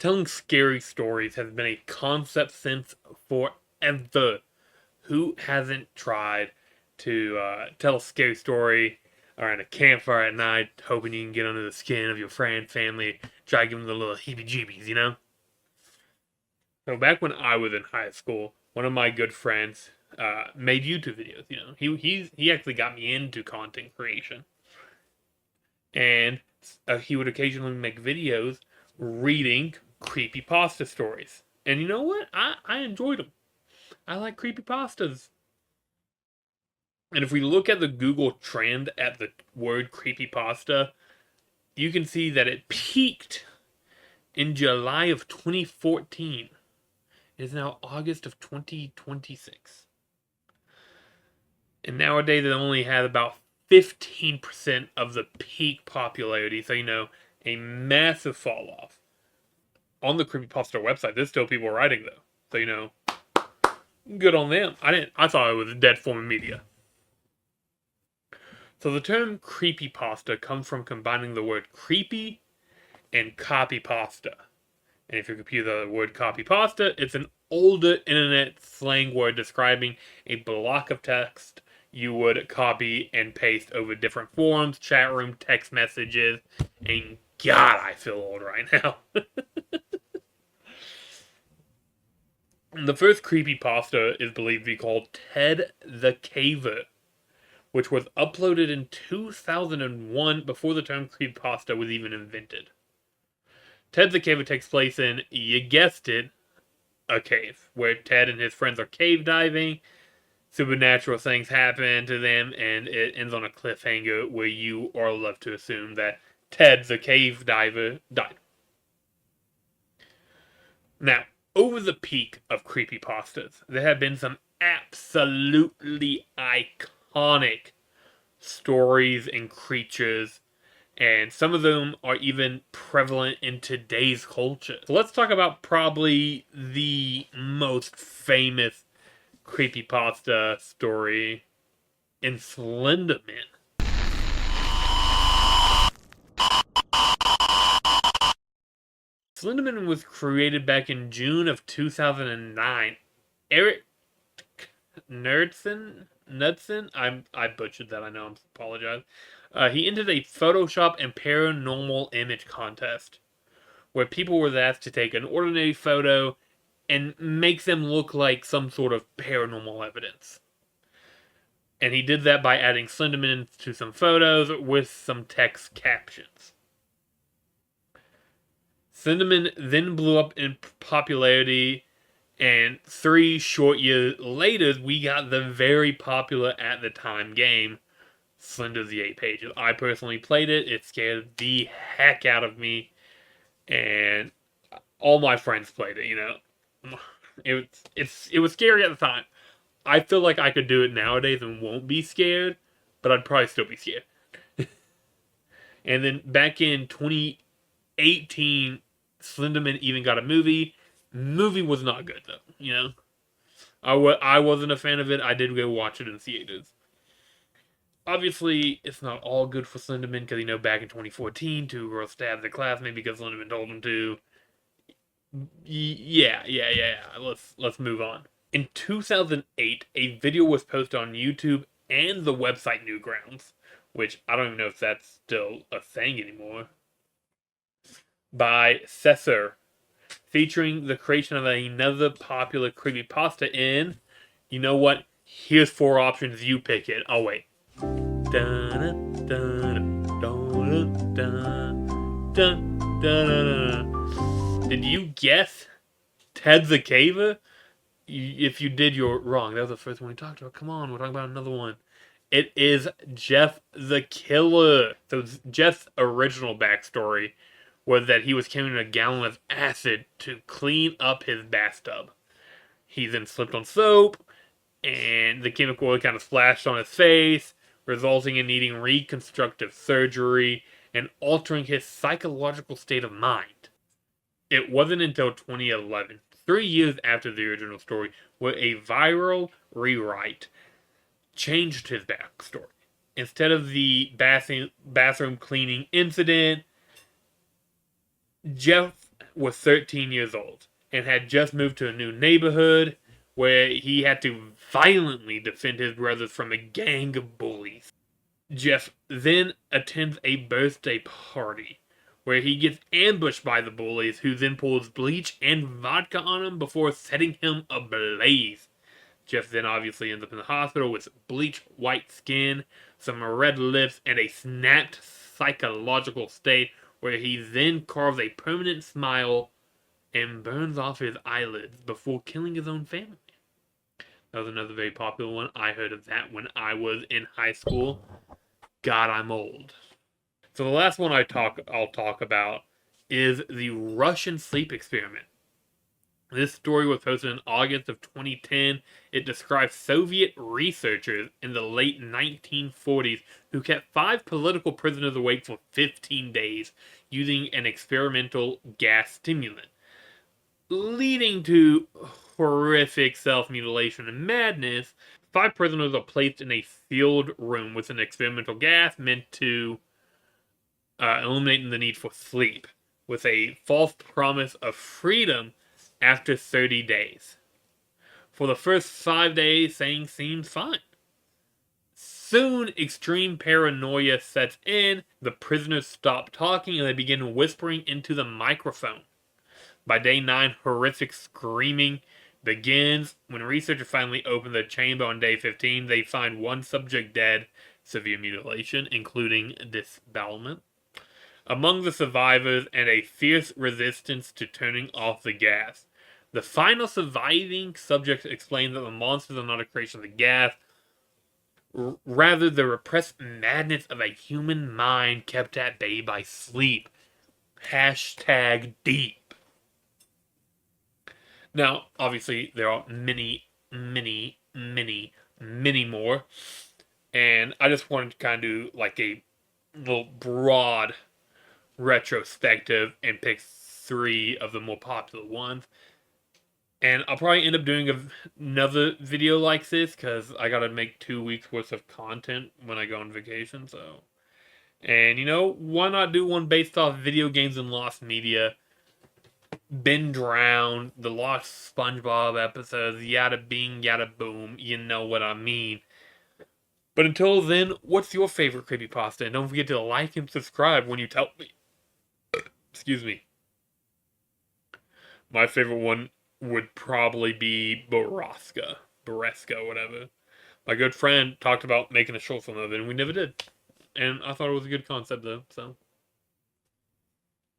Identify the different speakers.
Speaker 1: Telling scary stories has been a concept since forever. Who hasn't tried to tell a scary story around a campfire at night, hoping you can get under the skin of your friend, family, try to give them the little heebie-jeebies, you know? So back when I was in high school, one of my good friends made YouTube videos. You know, he actually got me into content creation, and he would occasionally make videos reading creepypasta stories. And you know what? I enjoyed them. I like creepypastas. And if we look at the Google trend at the word creepypasta, you can see that it peaked in July of 2014. It is now August of 2026. And nowadays it only has about 15% of the peak popularity. So, you know, a massive fall off. On the Creepypasta website, there's still people writing though. So, you know, good on them. I thought it was a dead form of media. So the term creepypasta comes from combining the word creepy and copypasta. And if you compute the word copypasta, it's an older internet slang word describing a block of text you would copy and paste over different forums, chat room, text messages, and God, I feel old right now. The first creepypasta is believed to be called Ted the Caver, which was uploaded in 2001 before the term creepypasta was even invented. Ted the Caver takes place in, you guessed it, a cave, where Ted and his friends are cave diving, supernatural things happen to them, and it ends on a cliffhanger where you are left to assume that Ted the cave diver died. Now, over the peak of creepypastas, there have been some absolutely iconic stories and creatures, and some of them are even prevalent in today's culture. So let's talk about probably the most famous creepypasta story in Slenderman. Slenderman was created back in June of 2009. Eric Knudsen, I butchered that, I know, I apologize. He entered a Photoshop and paranormal image contest where people were asked to take an ordinary photo and make them look like some sort of paranormal evidence. And he did that by adding Slenderman to some photos with some text captions. Slenderman then blew up in popularity, and 3 short years later, we got the very popular at the time game, Slender the 8 Pages. I personally played it. It scared the heck out of me, and all my friends played it, you know. It was scary at the time. I feel like I could do it nowadays and won't be scared, but I'd probably still be scared. And then back in 2018, Slenderman even got a movie. Movie was not good though, you know. I wasn't a fan of it. I did go watch it in theaters. Obviously, it's not all good for Slenderman because, you know, back in 2014, 2 girls stabbed their classmate because Slenderman told them to. Yeah. Let's move on. In 2008, a video was posted on YouTube and the website Newgrounds, which I don't even know if that's still a thing anymore, by Cesar, featuring the creation of another popular creepypasta in, you know what? Here's 4 options, you pick it. Oh, wait. Did you guess Ted the Caver? If you did, you're wrong. That was the first one we talked about. Come on, we're talking about another one. It is Jeff the Killer. So Jeff's original backstory was that he was carrying a gallon of acid to clean up his bathtub. He then slipped on soap, and the chemical kind of splashed on his face, resulting in needing reconstructive surgery and altering his psychological state of mind. It wasn't until 2011, 3 years after the original story, where a viral rewrite changed his backstory. Instead of the bathroom cleaning incident, Jeff was 13 years old and had just moved to a new neighborhood where he had to violently defend his brothers from a gang of bullies. Jeff then attends a birthday party where he gets ambushed by the bullies, who then pours bleach and vodka on him before setting him ablaze. Jeff then obviously ends up in the hospital with bleach white skin, some red lips, and a snapped psychological state where he then carves a permanent smile and burns off his eyelids before killing his own family. That was another very popular one. I heard of that when I was in high school. God, I'm old. So the last one I'll talk about is the Russian sleep experiment. This story was posted in August of 2010. It describes Soviet researchers in the late 1940s who kept 5 political prisoners awake for 15 days using an experimental gas stimulant, leading to horrific self-mutilation and madness. 5 prisoners are placed in a sealed room with an experimental gas meant to eliminate the need for sleep, with a false promise of freedom after 30 days. For the first 5 days, things seemed fine. Soon, extreme paranoia sets in. The prisoners stop talking and they begin whispering into the microphone. By day 9, horrific screaming begins. When researchers finally open the chamber on day 15, they find one subject dead, severe mutilation, including disembowelment, among the survivors, and a fierce resistance to turning off the gas. The final surviving subject explains that the monsters are not a creation of the gas, rather the repressed madness of a human mind kept at bay by sleep. Hashtag deep. Now, obviously, there are many, many, many, many more. And I just wanted to kind of do like a little broad retrospective and pick 3 of the more popular ones. And I'll probably end up doing another video like this because I gotta make 2 weeks worth of content when I go on vacation. So, and why not do one based off video games and lost media? Been drowned, the lost SpongeBob episodes, yada bing, yada boom. You know what I mean. But until then, what's your favorite creepypasta? And don't forget to like and subscribe when you tell me. Excuse me. My favorite one would probably be Beresca, whatever. My good friend talked about making a short film of it, and we never did. And I thought it was a good concept, though, so.